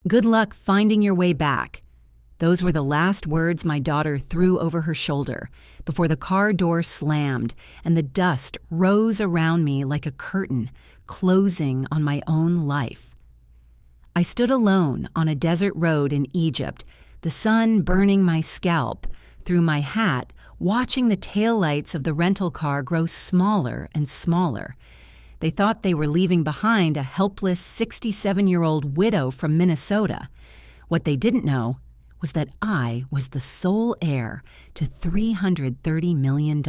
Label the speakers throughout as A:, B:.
A: Good luck finding your way back. Those were the last words my daughter threw over her shoulder before the car door slammed and the dust rose around me like a curtain, closing on my own life. I stood alone on a desert road in Egypt, the sun burning my scalp through my hat, watching the taillights of the rental car grow smaller and smaller. They thought they were leaving behind a helpless 67-year-old widow from Minnesota. What they didn't know was that I was the sole heir to $330 million.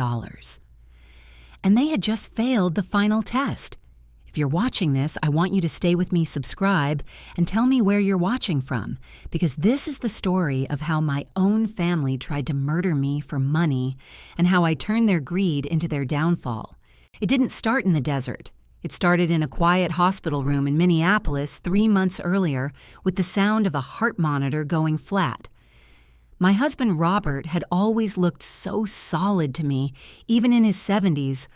A: And they had just failed the final test. If you're watching this, I want you to stay with me, subscribe, and tell me where you're watching from, because this is the story of how my own family tried to murder me for money and how I turned their greed into their downfall. It didn't start in the desert. It started in a quiet hospital room in Minneapolis 3 months earlier with the sound of a heart monitor going flat. My husband Robert had always looked so solid to me, even in his 70s,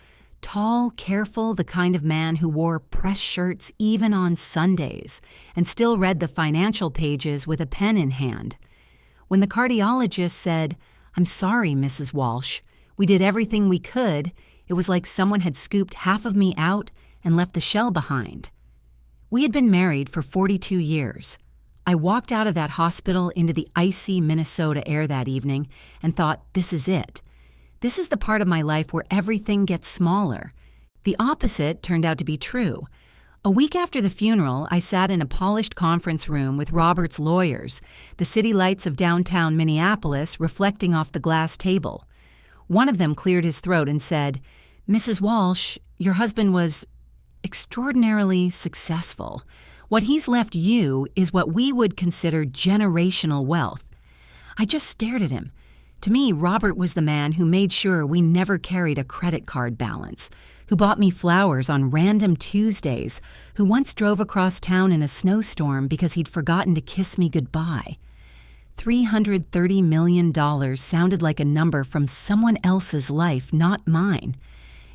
A: tall, careful, the kind of man who wore press shirts even on Sundays and still read the financial pages with a pen in hand. When the cardiologist said, "I'm sorry, Mrs. Walsh, we did everything we could," it was like someone had scooped half of me out and left the shell behind. We had been married for 42 years. I walked out of that hospital into the icy Minnesota air that evening and thought, this is it. This is the part of my life where everything gets smaller. The opposite turned out to be true. A week after the funeral, I sat in a polished conference room with Robert's lawyers, the city lights of downtown Minneapolis reflecting off the glass table. One of them cleared his throat and said, "Mrs. Walsh, your husband was extraordinarily successful. What he's left you is what we would consider generational wealth." I just stared at him. To me, Robert was the man who made sure we never carried a credit card balance, who bought me flowers on random Tuesdays, who once drove across town in a snowstorm because he'd forgotten to kiss me goodbye. $330 million sounded like a number from someone else's life, not mine.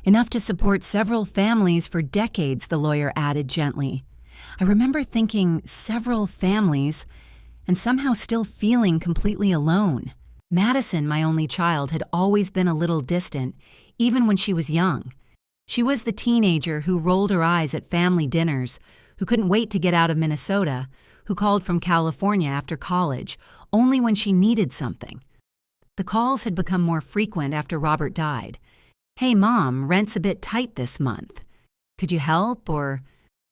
A: Enough to support several families for decades, the lawyer added gently. I remember thinking several families and somehow still feeling completely alone. Madison, my only child, had always been a little distant, even when she was young. She was the teenager who rolled her eyes at family dinners, who couldn't wait to get out of Minnesota, who called from California after college, only when she needed something. The calls had become more frequent after Robert died. "Hey, Mom, rent's a bit tight this month. Could you help?" Or,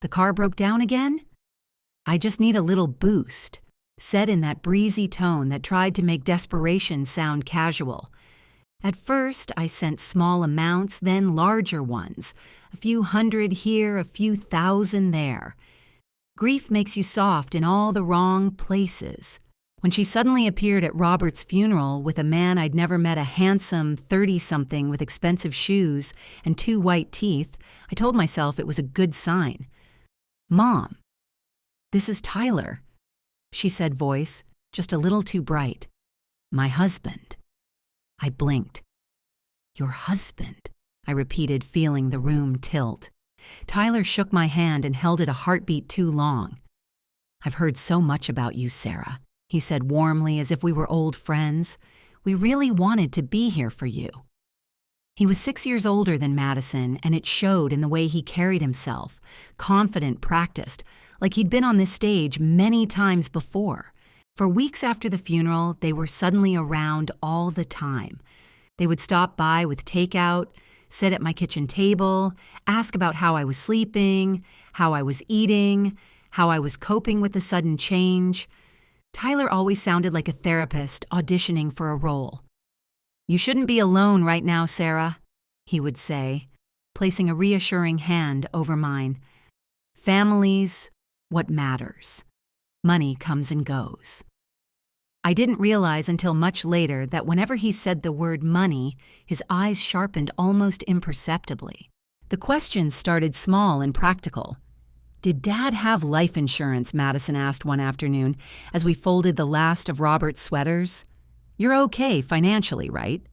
A: "The car broke down again?" "I just need a little boost," said in that breezy tone that tried to make desperation sound casual. At first, I sent small amounts, then larger ones, a few hundred here, a few thousand there. Grief makes you soft in all the wrong places. When she suddenly appeared at Robert's funeral with a man I'd never met, a handsome 30-something with expensive shoes and 2 white teeth, I told myself it was a good sign. "Mom, this is Tyler," she said, voice just a little too bright. "My husband." I blinked. "Your husband," I repeated, feeling the room tilt. Tyler shook my hand and held it a heartbeat too long. "I've heard so much about you, Sarah," he said warmly, as if we were old friends. "We really wanted to be here for you." He was 6 years older than Madison, and it showed in the way he carried himself, confident, practiced, like he'd been on this stage many times before. For weeks after the funeral, they were suddenly around all the time. They would stop by with takeout, sit at my kitchen table, ask about how I was sleeping, how I was eating, how I was coping with the sudden change. Tyler always sounded like a therapist auditioning for a role. "You shouldn't be alone right now, Sarah," he would say, placing a reassuring hand over mine. "Family's what matters. Money comes and goes." I didn't realize until much later that whenever he said the word money, his eyes sharpened almost imperceptibly. The questions started small and practical. "Did Dad have life insurance?" Madison asked one afternoon as we folded the last of Robert's sweaters. "You're okay financially, right?"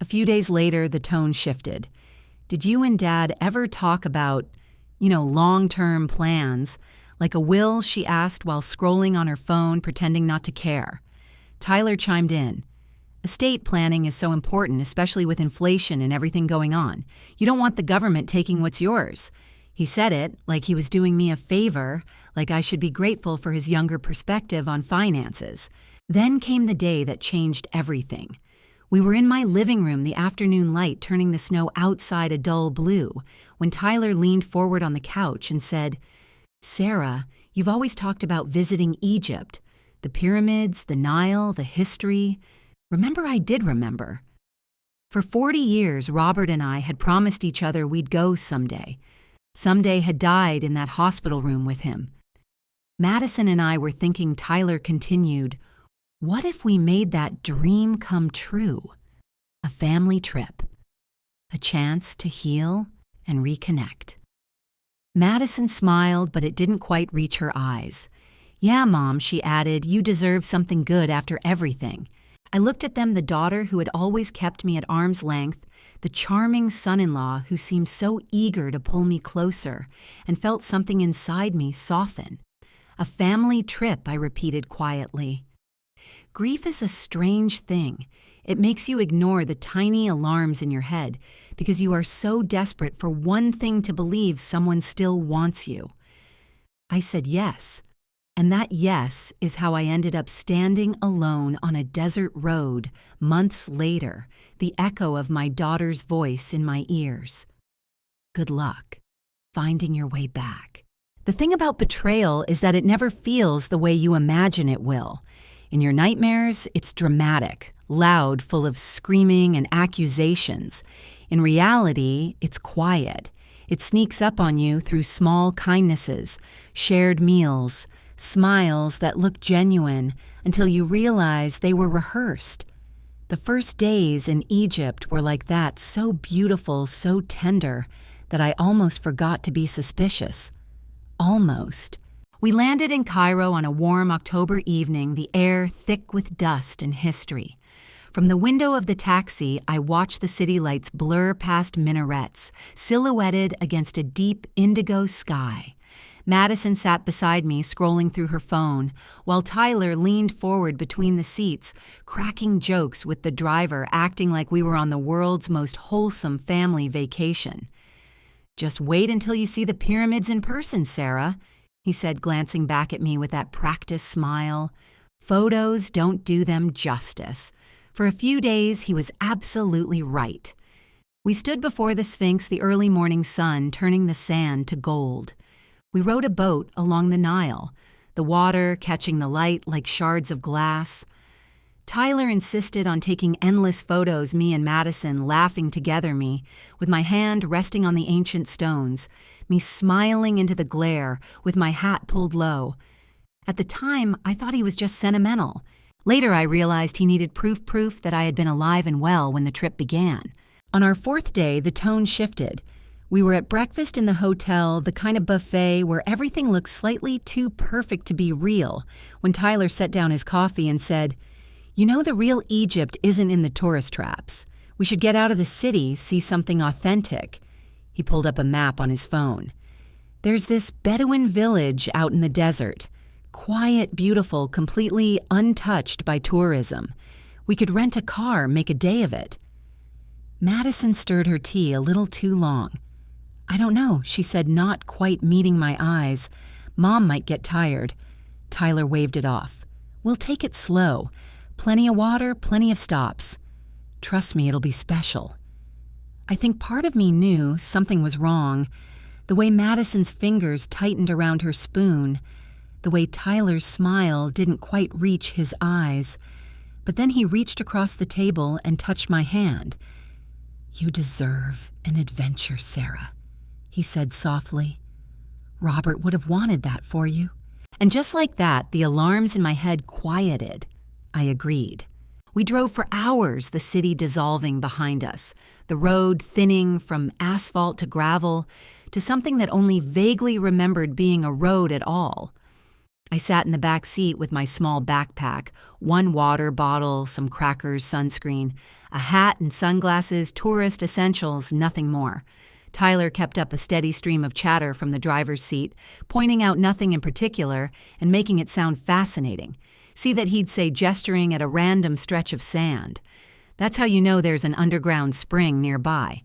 A: A few days later, the tone shifted. "Did you and Dad ever talk about, long-term plans, Like a will, she asked while scrolling on her phone, pretending not to care. Tyler chimed in. Estate planning is so important, especially with inflation and everything going on. You don't want the government taking what's yours. He said it like he was doing me a favor, like I should be grateful for his younger perspective on finances. Then came the day that changed everything. We were in my living room, the afternoon light turning the snow outside a dull blue, when Tyler leaned forward on the couch and said, "Sarah, you've always talked about visiting Egypt. The pyramids, the Nile, the history. Remember, I did remember. For 40 years, Robert and I had promised each other we'd go someday. Someday had died in that hospital room with him. Madison and I were thinking," Tyler continued, "what if we made that dream come true? A family trip. A chance to heal and reconnect." Madison smiled, but it didn't quite reach her eyes. "Yeah, Mom," she added, "you deserve something good after everything." I looked at them, the daughter who had always kept me at arm's length, the charming son-in-law who seemed so eager to pull me closer, and felt something inside me soften. "A family trip," I repeated quietly. Grief is a strange thing. It makes you ignore the tiny alarms in your head because you are so desperate for one thing to believe someone still wants you. I said yes. And that yes is how I ended up standing alone on a desert road months later, the echo of my daughter's voice in my ears. Good luck finding your way back. The thing about betrayal is that it never feels the way you imagine it will. In your nightmares, it's dramatic, loud, full of screaming and accusations. In reality, it's quiet. It sneaks up on you through small kindnesses, shared meals, smiles that look genuine until you realize they were rehearsed. The first days in Egypt were like that, so beautiful, so tender, that I almost forgot to be suspicious. Almost. We landed in Cairo on a warm October evening, the air thick with dust and history. From the window of the taxi, I watched the city lights blur past minarets, silhouetted against a deep indigo sky. Madison sat beside me, scrolling through her phone, while Tyler leaned forward between the seats, cracking jokes with the driver, acting like we were on the world's most wholesome family vacation. "Just wait until you see the pyramids in person, Sarah," he said, glancing back at me with that practiced smile. Photos don't do them justice. For a few days, he was absolutely right. We stood before the Sphinx, the early morning sun turning the sand to gold. We rowed a boat along the Nile, the water catching the light like shards of glass. Tyler insisted on taking endless photos, me and Madison laughing together, me with my hand resting on the ancient stones, me smiling into the glare with my hat pulled low. At the time, I thought he was just sentimental. Later, I realized he needed proof that I had been alive and well when the trip began. On our fourth day, the tone shifted. We were at breakfast in the hotel, the kind of buffet where everything looked slightly too perfect to be real, when Tyler set down his coffee and said, "You know, the real Egypt isn't in the tourist traps. We should get out of the city, see something authentic." He pulled up a map on his phone. "There's this Bedouin village out in the desert. Quiet, beautiful, completely untouched by tourism. We could rent a car, make a day of it." Madison stirred her tea a little too long. "I don't know," she said, not quite meeting my eyes. "Mom might get tired." Tyler waved it off. "We'll take it slow. Plenty of water, plenty of stops. Trust me, it'll be special." I think part of me knew something was wrong. The way Madison's fingers tightened around her spoon, the way Tyler's smile didn't quite reach his eyes. But then he reached across the table and touched my hand. "You deserve an adventure, Sarah," he said softly. "Robert would have wanted that for you." And just like that, the alarms in my head quieted. I agreed. We drove for hours, the city dissolving behind us, the road thinning from asphalt to gravel to something that only vaguely remembered being a road at all. I sat in the back seat with my small backpack, one water bottle, some crackers, sunscreen, a hat and sunglasses, tourist essentials, nothing more. Tyler kept up a steady stream of chatter from the driver's seat, pointing out nothing in particular and making it sound fascinating. See that he'd say, gesturing at a random stretch of sand. That's how you know there's an underground spring nearby.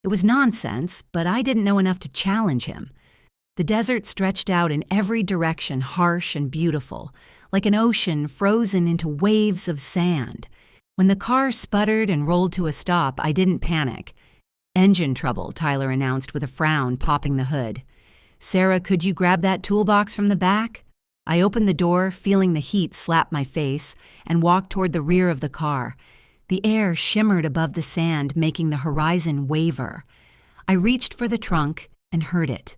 A: It was nonsense, but I didn't know enough to challenge him. The desert stretched out in every direction, harsh and beautiful, like an ocean frozen into waves of sand. When the car sputtered and rolled to a stop, I didn't panic. "Engine trouble," Tyler announced with a frown, popping the hood. "Sarah, could you grab that toolbox from the back?" I opened the door, feeling the heat slap my face, and walked toward the rear of the car. The air shimmered above the sand, making the horizon waver. I reached for the trunk and heard it.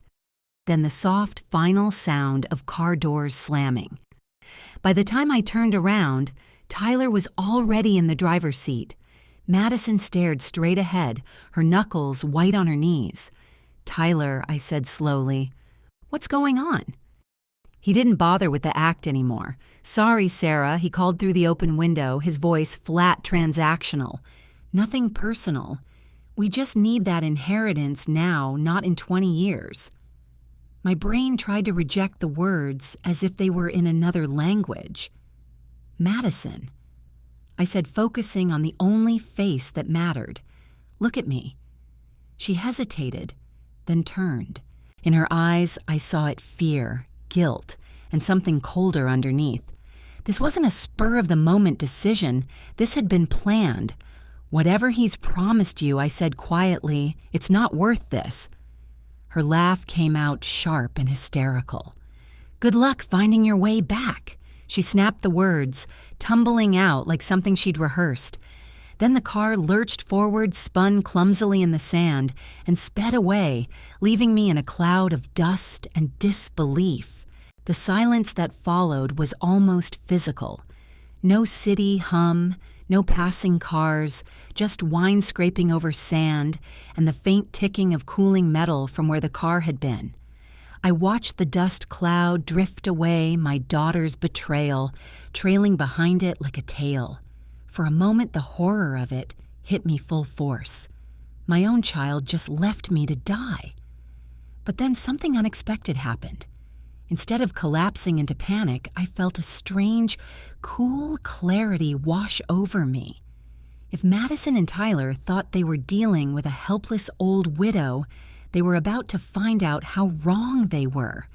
A: Then the soft, final sound of car doors slamming. By the time I turned around, Tyler was already in the driver's seat. Madison stared straight ahead, her knuckles white on her knees. "Tyler," I said slowly, "what's going on?" He didn't bother with the act anymore. "Sorry, Sarah," he called through the open window, his voice flat transactional. "Nothing personal. We just need that inheritance now, not in 20 years. My brain tried to reject the words as if they were in another language. "Madison," I said, focusing on the only face that mattered. "Look at me." She hesitated, then turned. In her eyes, I saw it fear, guilt, and something colder underneath. This wasn't a spur-of-the-moment decision. This had been planned. "Whatever he's promised you," I said quietly, "it's not worth this." Her laugh came out sharp and hysterical. "Good luck finding your way back." She snapped the words, tumbling out like something she'd rehearsed. Then the car lurched forward, spun clumsily in the sand, and sped away, leaving me in a cloud of dust and disbelief. The silence that followed was almost physical. No city hum, no passing cars, just wine scraping over sand and the faint ticking of cooling metal from where the car had been. I watched the dust cloud drift away, my daughter's betrayal, trailing behind it like a tail. For a moment, the horror of it hit me full force. My own child just left me to die. But then something unexpected happened. Instead of collapsing into panic, I felt a strange, cool clarity wash over me. If Madison and Tyler thought they were dealing with a helpless old widow, they were about to find out how wrong they were.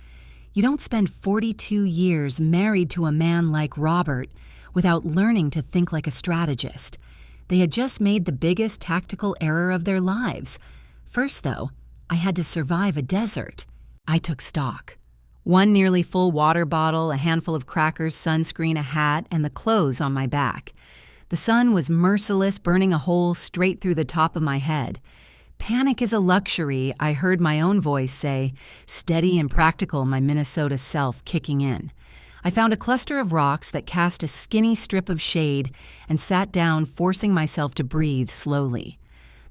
A: You don't spend 42 years married to a man like Robert without learning to think like a strategist. They had just made the biggest tactical error of their lives. First, though, I had to survive a desert. I took stock. One nearly full water bottle, a handful of crackers, sunscreen, a hat, and the clothes on my back. The sun was merciless, burning a hole straight through the top of my head. "Panic is a luxury," I heard my own voice say, steady and practical, my Minnesota self kicking in. I found a cluster of rocks that cast a skinny strip of shade and sat down, forcing myself to breathe slowly.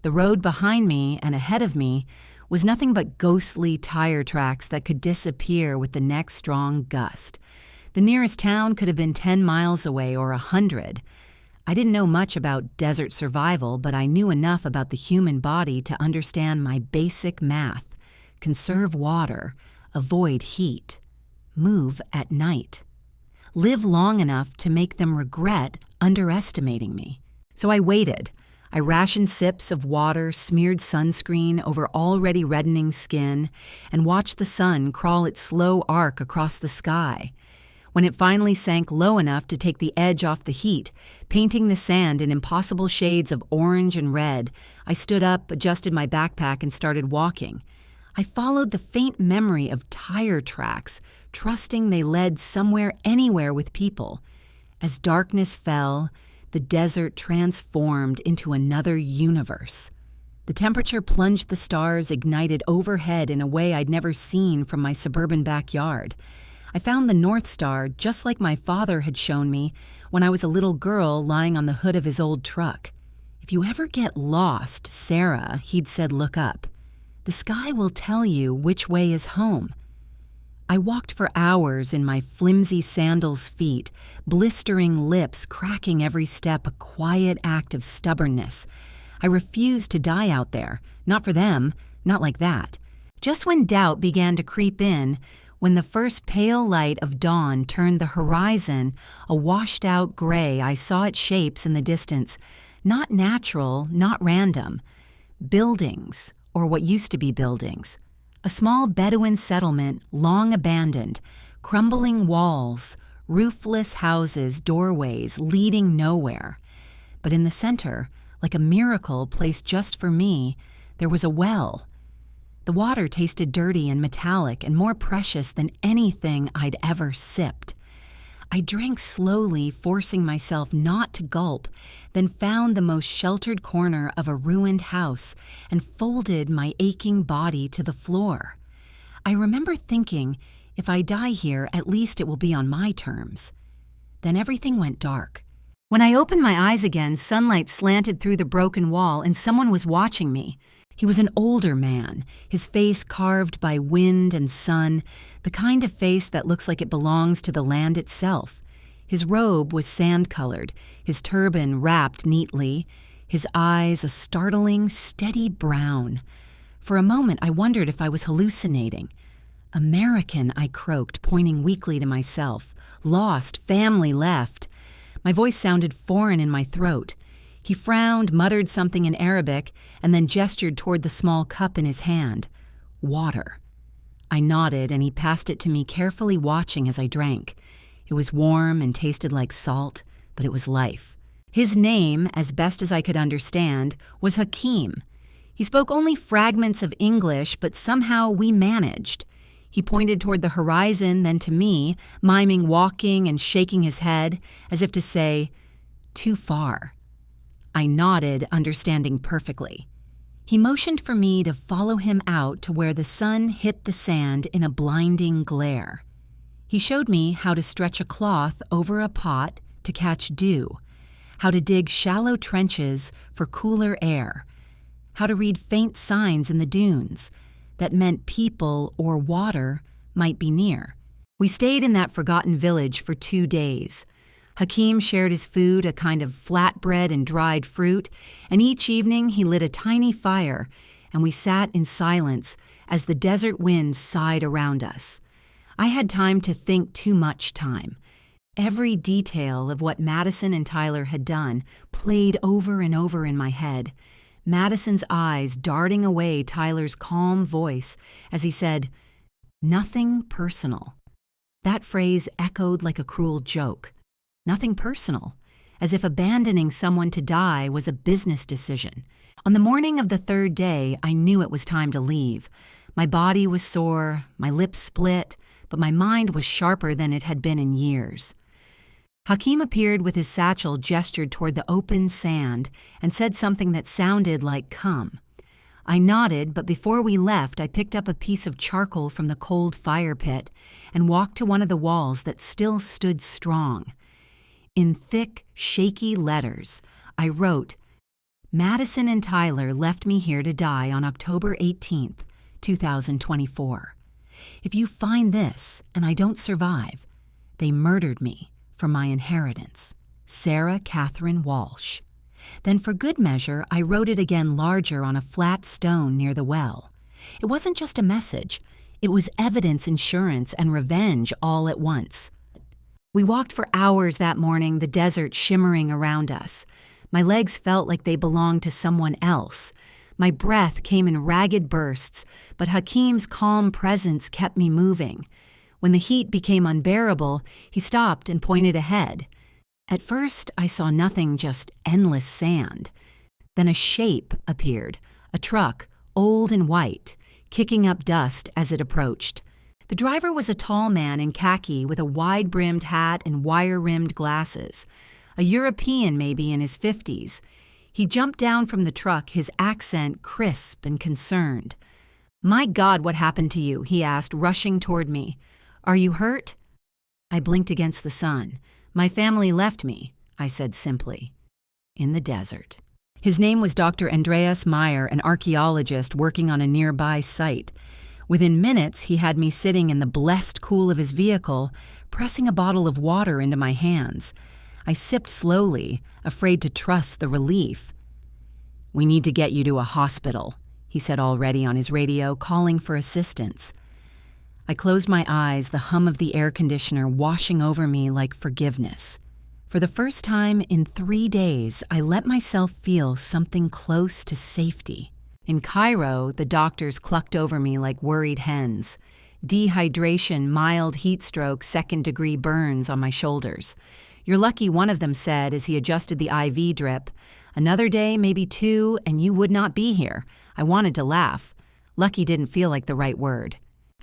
A: The road behind me and ahead of me was nothing but ghostly tire tracks that could disappear with the next strong gust. The nearest town could have been 10 miles away or 100. I didn't know much about desert survival, but I knew enough about the human body to understand my basic math. Conserve water, avoid heat, move at night. Live long enough to make them regret underestimating me. So I waited. I rationed sips of water, smeared sunscreen over already reddening skin, and watched the sun crawl its slow arc across the sky. When it finally sank low enough to take the edge off the heat, painting the sand in impossible shades of orange and red, I stood up, adjusted my backpack, and started walking. I followed the faint memory of tire tracks, trusting they led somewhere, anywhere with people. As darkness fell, the desert transformed into another universe. The temperature plunged the stars, ignited overhead in a way I'd never seen from my suburban backyard. I found the North Star just like my father had shown me when I was a little girl lying on the hood of his old truck. "If you ever get lost, Sarah," he'd said, "look up. The sky will tell you which way is home." I walked for hours in my flimsy sandals' feet, blistering lips, cracking every step, a quiet act of stubbornness. I refused to die out there, not for them, Not like that. Just when doubt began to creep in, when the first pale light of dawn turned the horizon a washed-out gray, I saw its shapes in the distance. Not natural, not random. Buildings, or what used to be buildings. A small Bedouin settlement, long abandoned. Crumbling walls, roofless houses, doorways leading nowhere. But in the center, like a miracle placed just for me, there was a well. The water tasted dirty and metallic and more precious than anything I'd ever sipped. I drank slowly, forcing myself not to gulp, then found the most sheltered corner of a ruined house and folded my aching body to the floor. I remember thinking, if I die here, at least it will be on my terms. Then everything went dark. When I opened my eyes again, sunlight slanted through the broken wall and someone was watching me. He was an older man, his face carved by wind and sun, the kind of face that looks like it belongs to the land itself. His robe was sand-colored, his turban wrapped neatly, his eyes a startling, steady brown. For a moment I wondered if I was hallucinating. "American," I croaked, pointing weakly to myself. "Lost, family left." My voice sounded foreign in my throat. He frowned, muttered something in Arabic, and then gestured toward the small cup in his hand. Water. I nodded, and he passed it to me, carefully watching as I drank. It was warm and tasted like salt, but it was life. His name, as best as I could understand, was Hakim. He spoke only fragments of English, but somehow we managed. He pointed toward the horizon, then to me, miming walking and shaking his head, as if to say, "Too far." I nodded, understanding perfectly. He motioned for me to follow him out to where the sun hit the sand in a blinding glare. He showed me how to stretch a cloth over a pot to catch dew, how to dig shallow trenches for cooler air, how to read faint signs in the dunes that meant people or water might be near. We stayed in that forgotten village for 2 days. Hakim shared his food, a kind of flatbread and dried fruit, and each evening he lit a tiny fire, and we sat in silence as the desert wind sighed around us. I had time to think, too much time. Every detail of what Madison and Tyler had done played over and over in my head. Madison's eyes darting away Tyler's calm voice as he said, "Nothing personal." That phrase echoed like a cruel joke. Nothing personal, as if abandoning someone to die was a business decision. On the morning of the 3rd day, I knew it was time to leave. My body was sore, my lips split, but my mind was sharper than it had been in years. Hakim appeared with his satchel gestured toward the open sand and said something that sounded like "come." I nodded, but before we left, I picked up a piece of charcoal from the cold fire pit and walked to one of the walls that still stood strong. In thick, shaky letters, I wrote, "Madison and Tyler left me here to die on October 18th, 2024. If you find this and I don't survive, they murdered me for my inheritance. Sarah Catherine Walsh." Then for good measure, I wrote it again larger on a flat stone near the well. It wasn't just a message. It was evidence, insurance, and revenge all at once. We walked for hours that morning, the desert shimmering around us. My legs felt like they belonged to someone else. My breath came in ragged bursts, but Hakim's calm presence kept me moving. When the heat became unbearable, he stopped and pointed ahead. At first, I saw nothing, just endless sand. Then a shape appeared, a truck, old and white, kicking up dust as it approached. The driver was a tall man in khaki with a wide-brimmed hat and wire-rimmed glasses. A European, maybe in his 50s. He jumped down from the truck, his accent crisp and concerned. "My God, what happened to you?" he asked, rushing toward me. "Are you hurt?" I blinked against the sun. "My family left me," I said simply. "In the desert." His name was Dr. Andreas Meyer, an archaeologist working on a nearby site. Within minutes, he had me sitting in the blessed cool of his vehicle, pressing a bottle of water into my hands. I sipped slowly, afraid to trust the relief. "We need to get you to a hospital," he said already on his radio, calling for assistance. I closed my eyes, the hum of the air conditioner washing over me like forgiveness. For the first time in 3 days, I let myself feel something close to safety. In Cairo, the doctors clucked over me like worried hens. Dehydration, mild heat stroke, second-degree burns on my shoulders. You're lucky, one of them said as he adjusted the IV drip. Another day, maybe 2, and you would not be here. I wanted to laugh. Lucky didn't feel like the right word.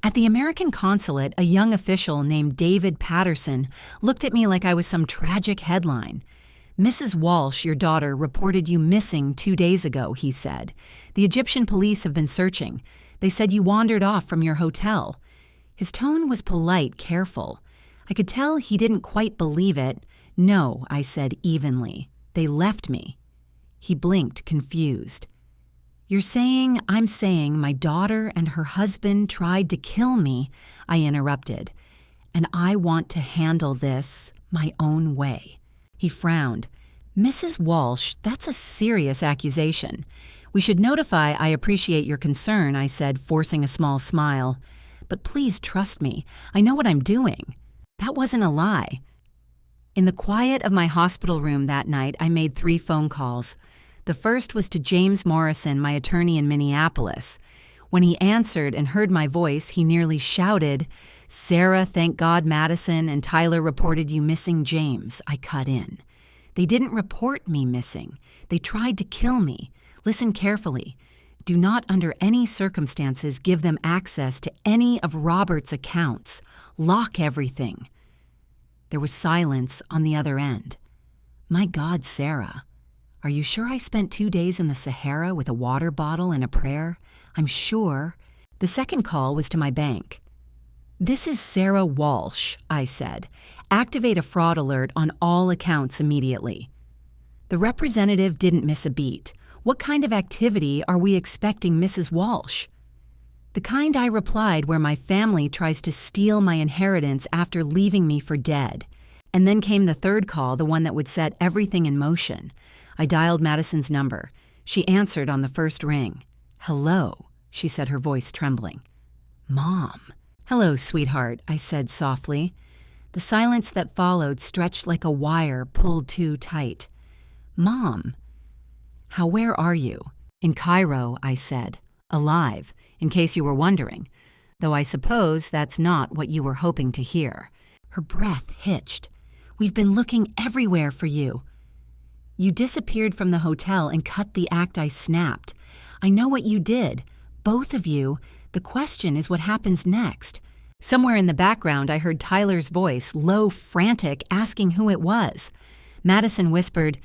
A: At the American consulate, a young official named David Patterson looked at me like I was some tragic headline. Mrs. Walsh, your daughter, reported you missing 2 days ago, he said. The Egyptian police have been searching. They said you wandered off from your hotel. His tone was polite, careful. I could tell he didn't quite believe it. No, I said evenly. They left me. He blinked, confused. You're saying I'm saying my daughter and her husband tried to kill me, I interrupted. And I want to handle this my own way. He frowned. Mrs. Walsh, that's a serious accusation. We should notify I appreciate your concern, I said, forcing a small smile. But please trust me. I know what I'm doing. That wasn't a lie. In the quiet of my hospital room that night, I made 3 phone calls. The first was to James Morrison, my attorney in Minneapolis. When he answered and heard my voice, he nearly shouted, Sarah, thank God Madison and Tyler reported you missing James. I cut in. They didn't report me missing. They tried to kill me. Listen carefully. Do not under any circumstances give them access to any of Robert's accounts. Lock everything. There was silence on the other end. My God, Sarah. Are you sure I spent 2 days in the Sahara with a water bottle and a prayer? I'm sure. The second call was to my bank. This is Sarah Walsh, I said. Activate a fraud alert on all accounts immediately. The representative didn't miss a beat. What kind of activity are we expecting Mrs. Walsh? The kind, I replied, where my family tries to steal my inheritance after leaving me for dead. And then came the third call, the one that would set everything in motion. I dialed Madison's number. She answered on the first ring. Hello, she said, her voice trembling. Mom. Hello, sweetheart, I said softly. The silence that followed stretched like a wire pulled too tight. Mom. Where are you? In Cairo, I said. Alive, in case you were wondering. Though I suppose that's not what you were hoping to hear. Her breath hitched. We've been looking everywhere for you. You disappeared from the hotel and cut the act I snapped. I know what you did. Both of you. The question is what happens next. Somewhere in the background, I heard Tyler's voice, low, frantic, asking who it was. Madison whispered,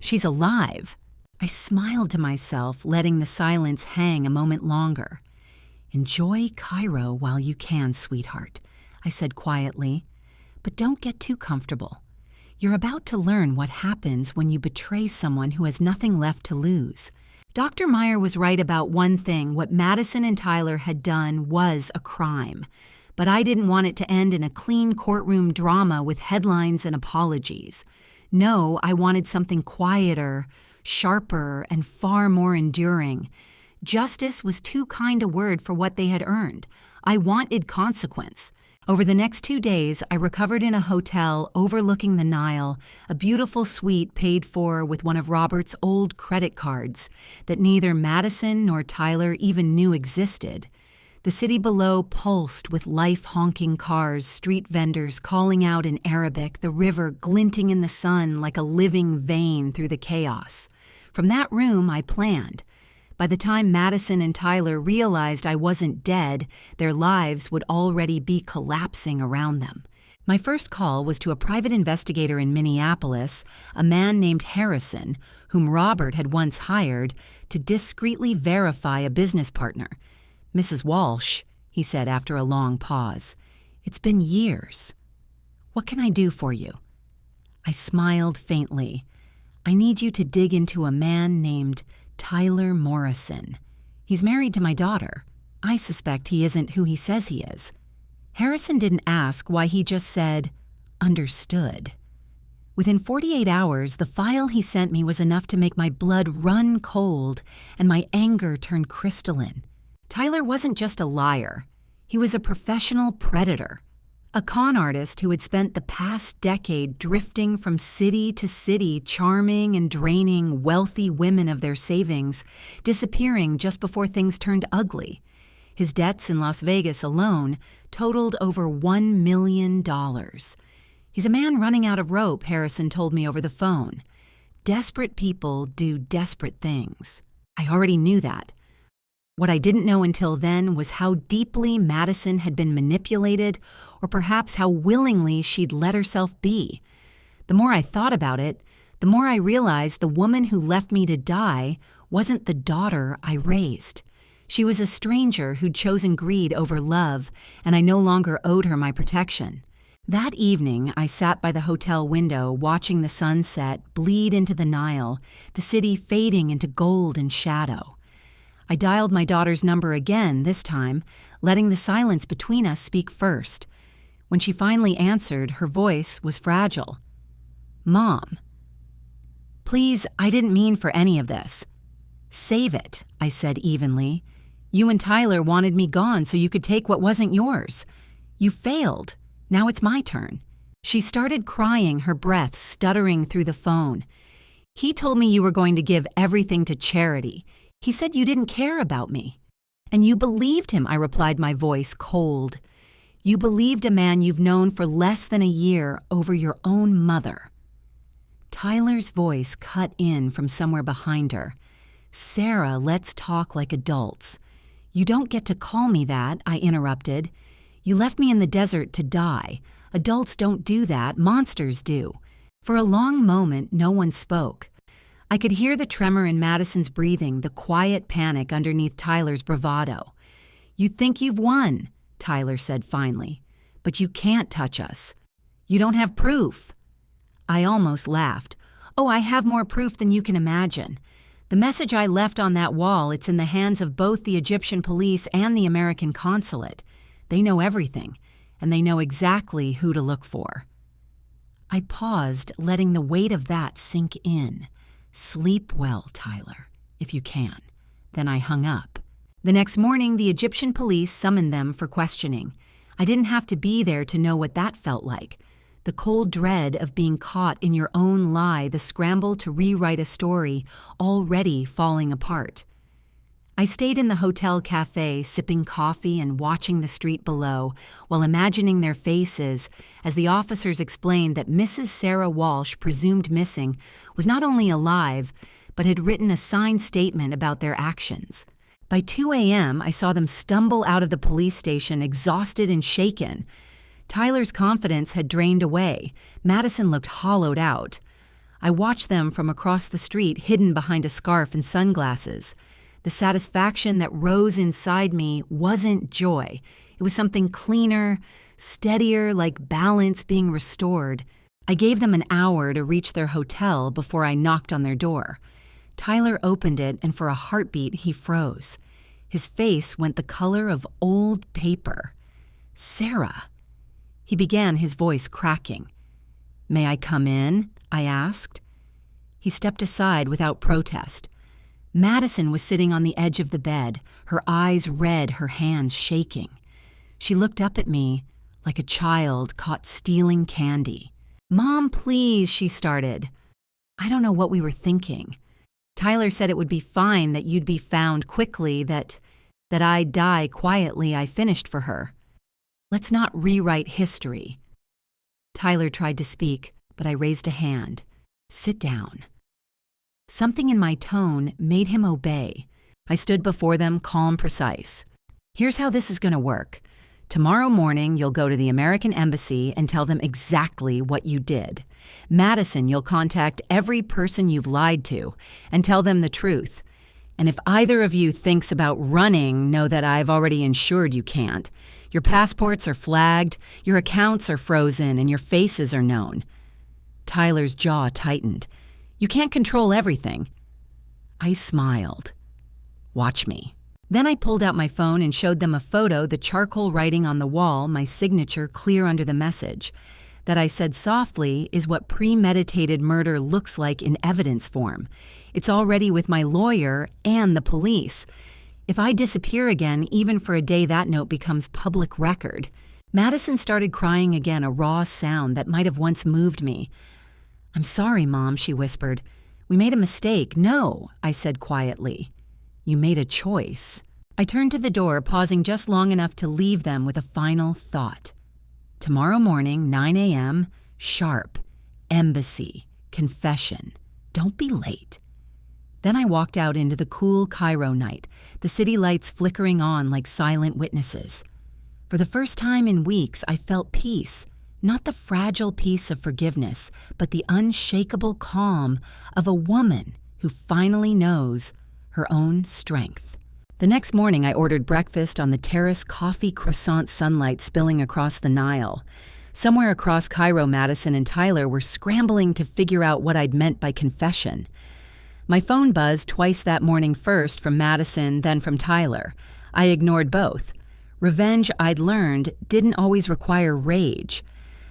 A: She's alive. I smiled to myself, letting the silence hang a moment longer. Enjoy Cairo while you can, sweetheart, I said quietly. But don't get too comfortable. You're about to learn what happens when you betray someone who has nothing left to lose. Dr. Meyer was right about one thing. What Madison and Tyler had done was a crime. But I didn't want it to end in a clean courtroom drama with headlines and apologies. No, I wanted something quieter, sharper, and far more enduring. Justice was too kind a word for what they had earned. I wanted consequence. Over the next 2 days, I recovered in a hotel overlooking the Nile, a beautiful suite paid for with one of Robert's old credit cards that neither Madison nor Tyler even knew existed. The city below pulsed with life-honking cars, street vendors calling out in Arabic, the river glinting in the sun like a living vein through the chaos. From that room, I planned. By the time Madison and Tyler realized I wasn't dead, their lives would already be collapsing around them. My first call was to a private investigator in Minneapolis, a man named Harrison, whom Robert had once hired to discreetly verify a business partner. Mrs. Walsh, he said after a long pause, it's been years. What can I do for you? I smiled faintly. I need you to dig into a man named Tyler Morrison. He's married to my daughter. I suspect he isn't who he says he is. Harrison didn't ask why, he just said, understood. Within 48 hours, the file he sent me was enough to make my blood run cold and my anger turn crystalline. Tyler wasn't just a liar. He was a professional predator. A con artist who had spent the past decade drifting from city to city, charming and draining wealthy women of their savings, disappearing just before things turned ugly. His debts in Las Vegas alone totaled over $1 million. He's a man running out of rope, Harrison told me over the phone. Desperate people do desperate things. I already knew that. What I didn't know until then was how deeply Madison had been manipulated, or perhaps how willingly she'd let herself be. The more I thought about it, the more I realized the woman who left me to die wasn't the daughter I raised. She was a stranger who'd chosen greed over love, and I no longer owed her my protection. That evening, I sat by the hotel window watching the sunset bleed into the Nile, the city fading into gold and shadow. I dialed my daughter's number again this time, letting the silence between us speak first. When she finally answered, her voice was fragile. "Mom." "Please, I didn't mean for any of this." "Save it," I said evenly. "You and Tyler wanted me gone so you could take what wasn't yours. You failed. Now it's my turn." She started crying, her breath stuttering through the phone. "He told me you were going to give everything to charity. He said you didn't care about me." "And you believed him," I replied, my voice cold. "You believed a man you've known for less than a year over your own mother." Tyler's voice cut in from somewhere behind her. "Sarah, let's talk like adults." "You don't get to call me that," I interrupted. "You left me in the desert to die. Adults don't do that, monsters do." For a long moment, no one spoke. I could hear the tremor in Madison's breathing, the quiet panic underneath Tyler's bravado. "You think you've won," Tyler said finally, "but you can't touch us. You don't have proof." I almost laughed. "Oh, I have more proof than you can imagine. The message I left on that wall, it's in the hands of both the Egyptian police and the American consulate. They know everything, and they know exactly who to look for." I paused, letting the weight of that sink in. "Sleep well, Tyler, if you can." Then I hung up. The next morning, the Egyptian police summoned them for questioning. I didn't have to be there to know what that felt like. The cold dread of being caught in your own lie, the scramble to rewrite a story already falling apart. I stayed in the hotel cafe, sipping coffee and watching the street below, while imagining their faces as the officers explained that Mrs. Sarah Walsh, presumed missing, was not only alive, but had written a signed statement about their actions. By 2 a.m., I saw them stumble out of the police station, exhausted and shaken. Tyler's confidence had drained away. Madison looked hollowed out. I watched them from across the street, hidden behind a scarf and sunglasses. The satisfaction that rose inside me wasn't joy. It was something cleaner, steadier, like balance being restored. I gave them an hour to reach their hotel before I knocked on their door. Tyler opened it, and for a heartbeat, he froze. His face went the color of old paper. "Sarah." He began, his voice cracking. "May I come in?" I asked. He stepped aside without protest. Madison was sitting on the edge of the bed, her eyes red, her hands shaking. She looked up at me like a child caught stealing candy. "Mom, please," she started. I don't know what we were thinking. Tyler said it would be fine, that you'd be found quickly, that I'd die quietly. I finished for her. "Let's not rewrite history." Tyler tried to speak, but I raised a hand. "Sit down." Something in my tone made him obey. I stood before them, calm, precise. "Here's how this is going to work. Tomorrow morning, you'll go to the American Embassy and tell them exactly what you did. Madison, you'll contact every person you've lied to and tell them the truth. And if either of you thinks about running, know that I've already ensured you can't. Your passports are flagged, your accounts are frozen, and your faces are known." Tyler's jaw tightened. "You can't control everything." I smiled. "Watch me." Then I pulled out my phone and showed them a photo, the charcoal writing on the wall, my signature clear under the message. That I said softly is what premeditated murder looks like in evidence form. It's already with my lawyer and the police. If I disappear again, even for a day, that note becomes public record. Madison started crying again, a raw sound that might have once moved me. "I'm sorry, Mom," she whispered. "We made a mistake." "No," I said quietly. "You made a choice." I turned to the door, pausing just long enough to leave them with a final thought. Tomorrow morning, 9 a.m., sharp. Embassy. Confession. Don't be late. Then I walked out into the cool Cairo night, the city lights flickering on like silent witnesses. For the first time in weeks, I felt peace. Not the fragile peace of forgiveness, but the unshakable calm of a woman who finally knows her own strength. The next morning, I ordered breakfast on the terrace, coffee croissant sunlight spilling across the Nile. Somewhere across Cairo, Madison and Tyler were scrambling to figure out what I'd meant by confession. My phone buzzed twice that morning, first from Madison, then from Tyler. I ignored both. Revenge, I'd learned, didn't always require rage.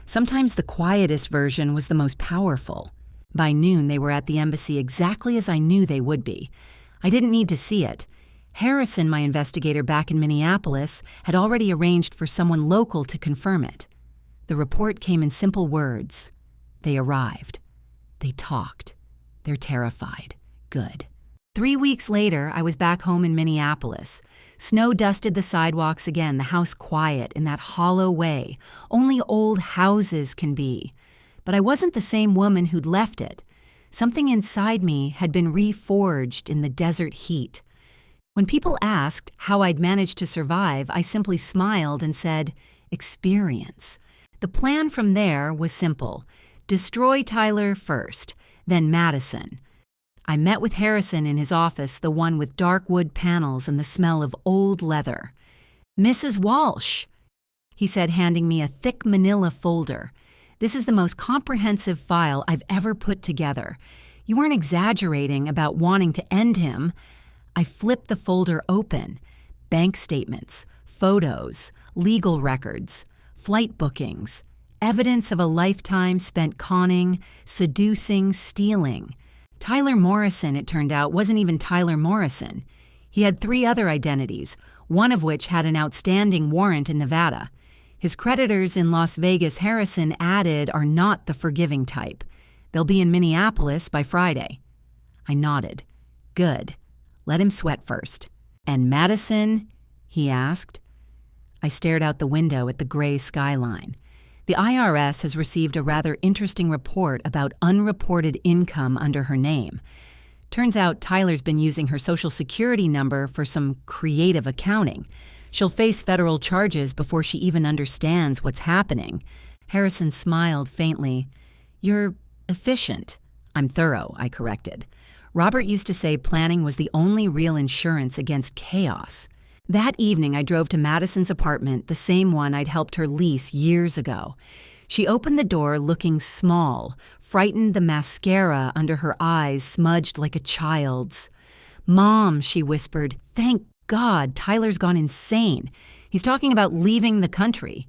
A: Sometimes the quietest version was the most powerful. By noon, they were at the embassy exactly as I knew they would be. I didn't need to see it. Harrison, my investigator back in Minneapolis, had already arranged for someone local to confirm it. The report came in simple words. They arrived. They talked. They're terrified. Good. 3 weeks later, I was back home in Minneapolis. Snow dusted the sidewalks again, the house quiet in that hollow way only old houses can be. But I wasn't the same woman who'd left it. Something inside me had been reforged in the desert heat. When people asked how I'd managed to survive, I simply smiled and said, experience. The plan from there was simple. Destroy Tyler first, then Madison. I met with Harrison in his office, the one with dark wood panels and the smell of old leather. "Mrs. Walsh," he said, handing me a thick manila folder. "This is the most comprehensive file I've ever put together. You weren't exaggerating about wanting to end him." I flipped the folder open. Bank statements, photos, legal records, flight bookings, evidence of a lifetime spent conning, seducing, stealing. Tyler Morrison, it turned out, wasn't even Tyler Morrison. He had 3 other identities, one of which had an outstanding warrant in Nevada. His creditors in Las Vegas, Harrison added, are not the forgiving type. They'll be in Minneapolis by Friday. I nodded. Good. Let him sweat first. "And Madison?" he asked. I stared out the window at the gray skyline. The IRS has received a rather interesting report about unreported income under her name. Turns out Tyler's been using her Social Security number for some creative accounting. She'll face federal charges before she even understands what's happening. Harrison smiled faintly. "You're efficient." "I'm thorough," I corrected. Robert used to say planning was the only real insurance against chaos. That evening, I drove to Madison's apartment, the same one I'd helped her lease years ago. She opened the door looking small, frightened, the mascara under her eyes smudged like a child's. "Mom," she whispered, "thank God Tyler's gone insane. He's talking about leaving the country."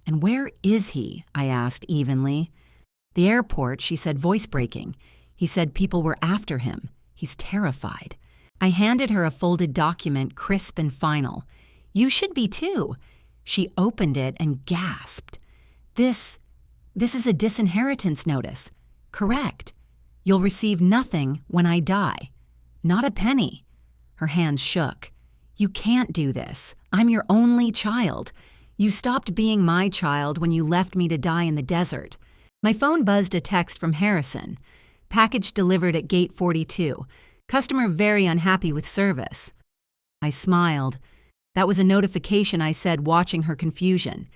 A: "And where is he?" I asked evenly. "The airport," she said, voice breaking. He said people were after him. He's terrified. I handed her a folded document, crisp and final. "You should be too." She opened it and gasped. This is a disinheritance notice." "Correct. You'll receive nothing when I die. Not a penny." Her hands shook. "You can't do this. I'm your only child. You stopped being my child when you left me to die in the desert." My phone buzzed a text from Harrison. "Package delivered at gate 42. Customer very unhappy with service." I smiled. That was a notification, I said, watching her confusion.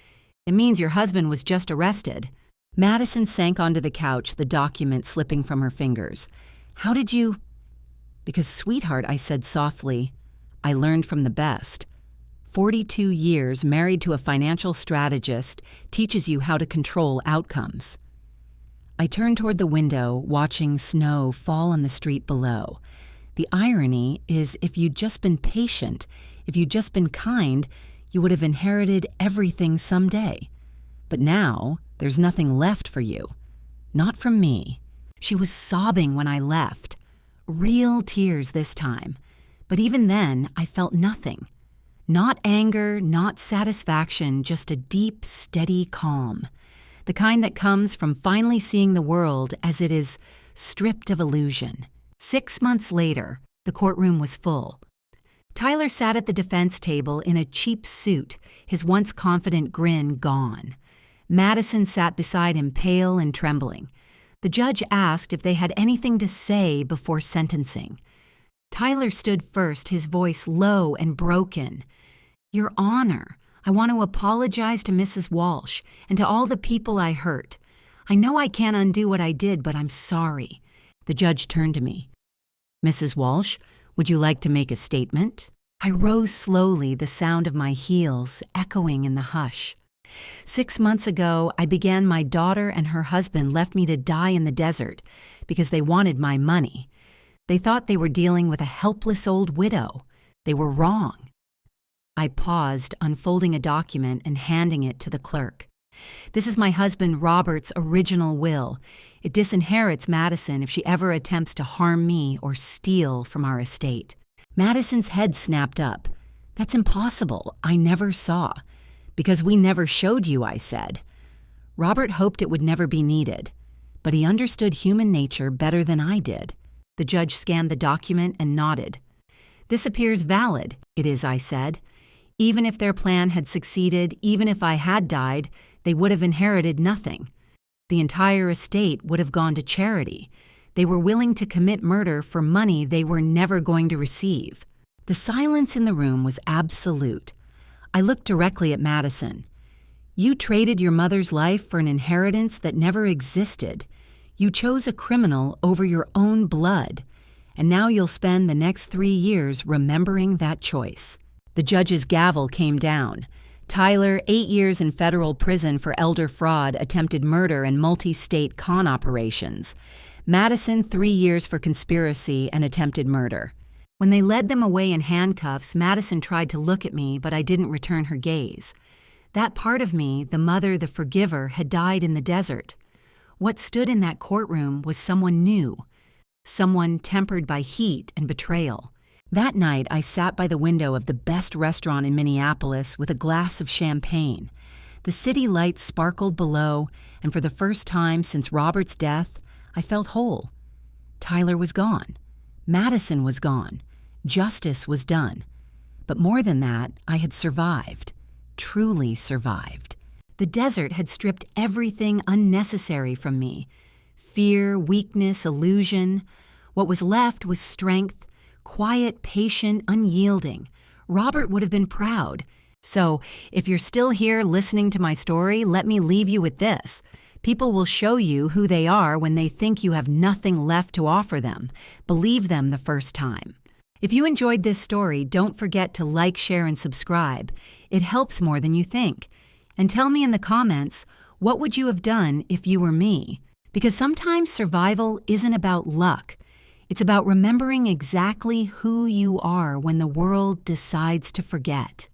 A: "It means your husband was just arrested." Madison sank onto the couch, the document slipping from her fingers. "How did you—" "Because, sweetheart," I said softly, "I learned from the best. 42 years married to a financial strategist teaches you how to control outcomes." I turned toward the window, watching snow fall on the street below. The irony is, if you'd just been patient, if you'd just been kind, you would have inherited everything someday. But now, there's nothing left for you. Not from me. She was sobbing when I left. Real tears this time. But even then, I felt nothing. Not anger, not satisfaction, just a deep, steady calm. The kind that comes from finally seeing the world as it is, stripped of illusion. 6 months later, the courtroom was full. Tyler sat at the defense table in a cheap suit, his once confident grin gone. Madison sat beside him, pale and trembling. The judge asked if they had anything to say before sentencing. Tyler stood first, his voice low and broken. "Your Honor, I want to apologize to Mrs. Walsh and to all the people I hurt. I know I can't undo what I did, but I'm sorry." The judge turned to me. "Mrs. Walsh, would you like to make a statement?" I rose slowly, the sound of my heels echoing in the hush. 6 months ago, I began my daughter and her husband left me to die in the desert because they wanted my money. They thought they were dealing with a helpless old widow. They were wrong. I paused, unfolding a document and handing it to the clerk. "This is my husband Robert's original will. It disinherits Madison if she ever attempts to harm me or steal from our estate." Madison's head snapped up. "That's impossible. I never saw." "Because we never showed you," I said. Robert hoped it would never be needed, but he understood human nature better than I did. The judge scanned the document and nodded. "This appears valid." "It is," I said. "Even if their plan had succeeded, even if I had died, they would have inherited nothing. The entire estate would have gone to charity. They were willing to commit murder for money they were never going to receive." The silence in the room was absolute. I looked directly at Madison. "You traded your mother's life for an inheritance that never existed. You chose a criminal over your own blood, and now you'll spend the next 3 years remembering that choice." The judge's gavel came down. Tyler, 8 years in federal prison for elder fraud, attempted murder, and multi-state con operations. Madison, 3 years for conspiracy and attempted murder. When they led them away in handcuffs, Madison tried to look at me, but I didn't return her gaze. That part of me, the mother, the forgiver, had died in the desert. What stood in that courtroom was someone new, someone tempered by heat and betrayal. That night, I sat by the window of the best restaurant in Minneapolis with a glass of champagne. The city lights sparkled below, and for the first time since Robert's death, I felt whole. Tyler was gone. Madison was gone. Justice was done. But more than that, I had survived. Truly survived. The desert had stripped everything unnecessary from me. Fear, weakness, illusion. What was left was strength, quiet, patient, unyielding. Robert would have been proud. So, if you're still here listening to my story, let me leave you with this. People will show you who they are when they think you have nothing left to offer them. Believe them the first time. If you enjoyed this story, don't forget to like, share, and subscribe. It helps more than you think. And tell me in the comments, what would you have done if you were me? Because sometimes survival isn't about luck. It's about remembering exactly who you are when the world decides to forget.